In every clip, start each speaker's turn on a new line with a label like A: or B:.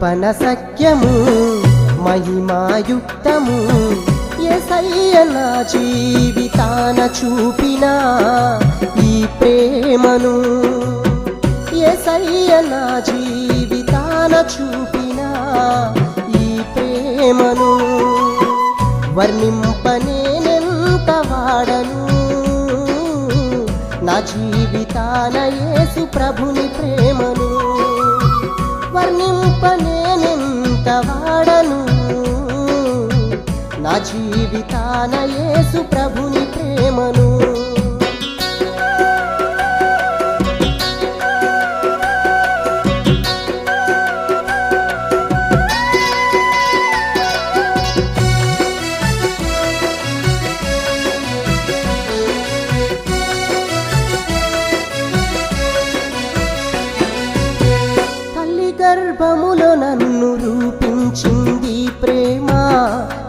A: కృపణ సఖ్యము మహిమాయుక్తము యేసయ్య నా జీవితాన చూపిన ఈ ప్రేమను యేసయ్య నా జీవితాన చూపిన ఈ ప్రేమను వర్ణింపనేనెంత వాడను నా జీవితాన యేసు ప్రభుని ప్రేమను వర్ణింపనేనెంత వాడను నా జీవితాన యేసు ప్రభుని ప్రేమను గర్భములో నన్ను రూపించింది ప్రేమ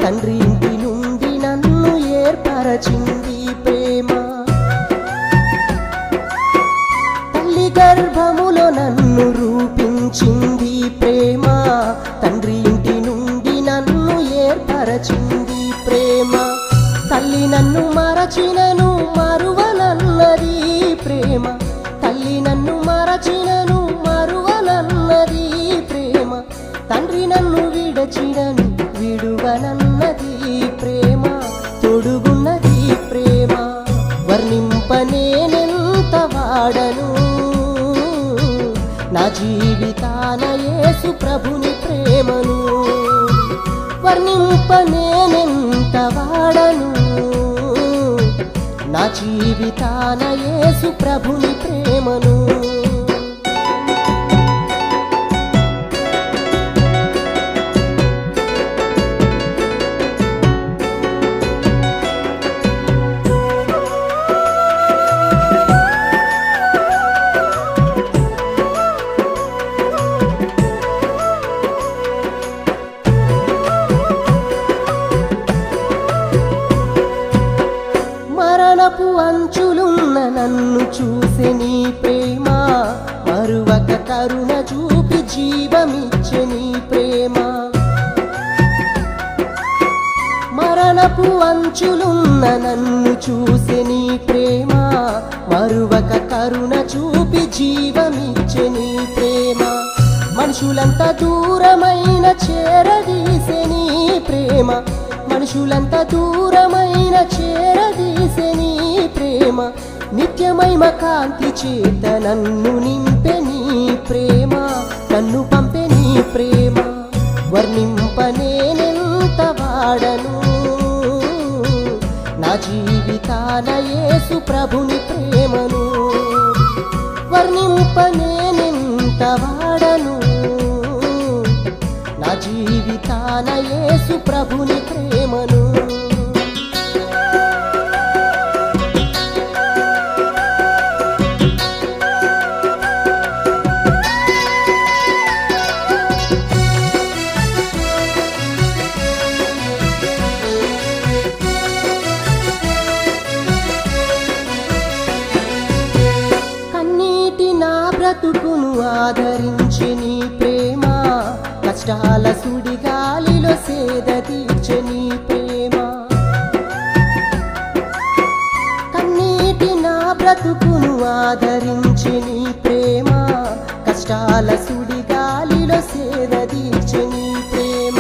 A: తండ్రి ఇంటి నుండి నన్ను ఏర్పరచింది ప్రేమ తల్లి గర్భములో నన్ను రూపించింది ప్రేమ తండ్రి ఇంటి నుండి నన్ను ఏర్పరచింది ప్రేమ తల్లి నన్ను మరచినను మరువనన్నది ప్రేమ తల్లి నన్ను మరచినను మరువనన్నది ప్రేమ తండ్రి నన్ను విడచినను విడువనన్నది ప్రేమ తొడుగున్నది ప్రేమ వర్ణింపనేనెంత వాడను నా జీవితాన యేసు ప్రభుని ప్రేమను వర్ణింపనేనెంత వాడను నా జీవితాన యేసు ప్రభుని ప్రేమను మరణపు అంచులున్న నన్ను చూసే నీ ప్రేమ మరువక కరుణ చూపి జీవమిచ్చే నీ ప్రేమ మరణపు అంచులున్న నన్ను చూసే నీ ప్రేమ మరువక కరుణ చూపి జీవమిచ్చే నీ ప్రేమ మనుషులంతా దూరమైన చేరదీసే నీ ప్రేమ మనుషులంతా దూరమైన చేరదీసే నీ ప్రేమ నిత్యమైన కాంతి చేత నన్ను నింపె నీ ప్రేమ నన్ను పంపె నీ ప్రేమ వర్ణింపనేనెంత వాడను నా జీవితాన యేసు ప్రభుని ప్రేమను వర్ణింపనేనెంత వాడను నా జీవితాన యేసు ప్రభుని ప్రేమను కన్నీటి నా బ్రతుకును ఆదరించి నీ ప్రేమ కష్టాల సుడిగాలిలో సేద తీర్చె నీ ప్రేమ కన్నీటి నా బ్రతుకును ఆదరించి నీ ప్రేమ కష్టాల సుడిగాలిలో సేద తీర్చె నీ ప్రేమ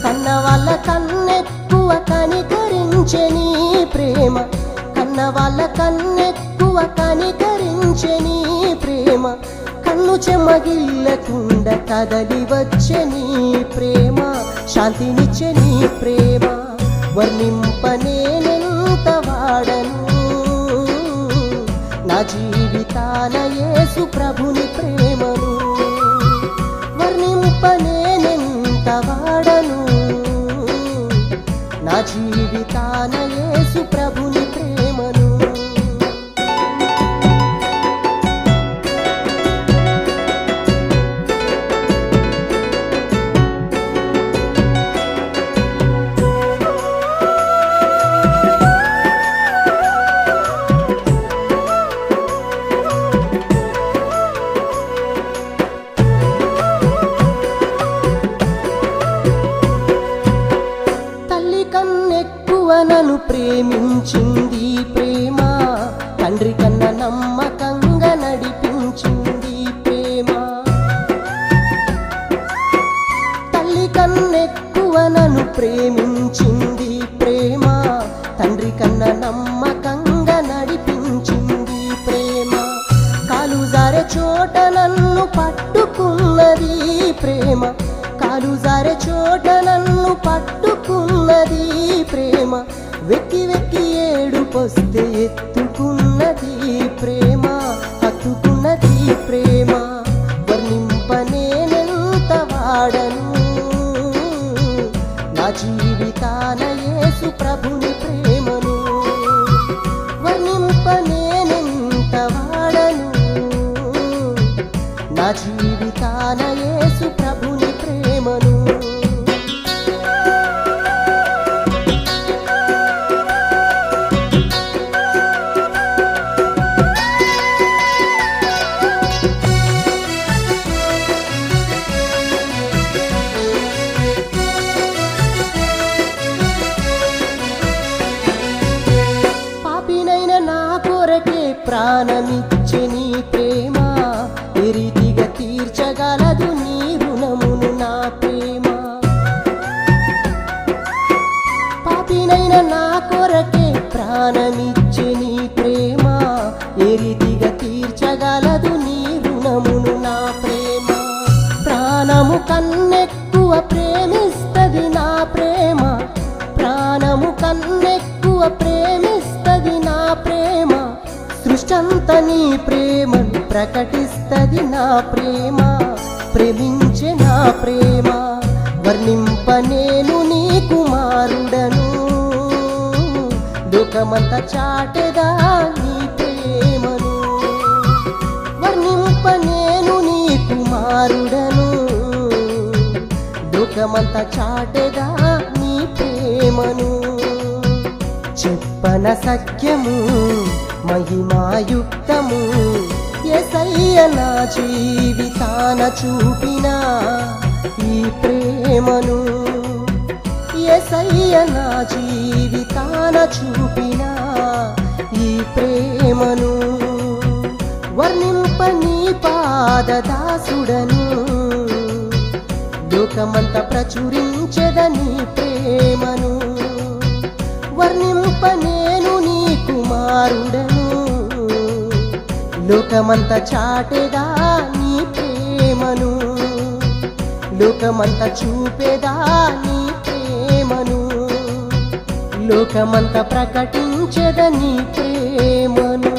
A: కన్న వాళ్ళ కన్నెక్కువ కనికరించె నీ ప్రేమ కన్న వాళ్ళ కన్నెక్కువ కనికరించె నీ ప్రేమ కన్ను చెమ్మగిల్లకుండా కదలి వచ్చే నీ ప్రేమ శాంతినిచ్చే నీ ప్రేమ వర్ణింపనేనెంత వాడను నా జీవితాన యేసు ప్రభుని ప్రేమను వర్ణింపనేనెంత వాడను నా జీవితాన యేసు ప్రభుని ప్రేమను కన్నెక్కువ నన్ను ప్రేమించింది ప్రేమ, తండ్రి కన్నా నమ్మకంగా నడిపించింది ప్రేమ. తల్లి కన్నెక్కువ నన్ను ప్రేమించింది ప్రేమ, తండ్రి కన్నా నమ్మకంగా నడిపించింది ప్రేమ. కాలు జారే చోట నన్ను పట్టుకున్నది ప్రేమ, కాలు జారే చోట నన్ను పట్టుకున్నది ప్రేమ. వెక్కి వెక్కి ఏడుపొస్తే ఎత్తుకున్నది ప్రేమ, హత్తుకున్నది ప్రేమ. వర్ణింపనేనెంత వాడను నా జీవితాన యేసు ప్రభుని ప్రేమను, వర్ణింపనేనెంత వాడను నా జీవితాన యేసు ప్రభుని ప్రేమను. పాపినైన నా కొరకే ప్రాణమిచ్చే నీ ప్రేమ, ఏ రీతిగా తీర్చగలదు నీ రుణమును నా ప్రేమ. పాపినైన నా కొరకే ప్రాణమిచ్చే నీ ప్రేమ, ఏ రీతిగా తీర్చగలదు నీ రుణమును నా ప్రేమ. ప్రాణము కన్నెక్కువ ప్రేమిస్తది నా ప్రేమ, ప్రాణము కన్నెక్కువ ప్రేమిస్తది నా ప్రేమ. సృష్టంతా నీ ప్రేమను ప్రకటిస్తది నా ప్రేమ, ప్రేమించే నా ప్రేమ. వర్ణింప నేను నీ కుమారుడను, లోకమంతా చాటెదా నీ ప్రేమను. వర్ణింప నేను నీ కుమారుడను, లోకమంతా చాటెదా నీ ప్రేమను. చెప్పన సత్యము మహిమాయుక్తము, యేసయ్య నా జీవితాన చూపిన ఈ ప్రేమను, యేసయ్య నా జీవితాన చూపిన ఈ ప్రేమను. వర్ణింప నీ పాదదాసుడను, లోకమంతా ప్రచురించెదని ప్రేమను. వర్ణింప నేను నీ కుమారుడను, లోకమంతా చాటెదా నీ ప్రేమను, లోకమంతా చూపెదా నీ ప్రేమను, లోకమంతా ప్రకటించెద నీ ప్రేమను.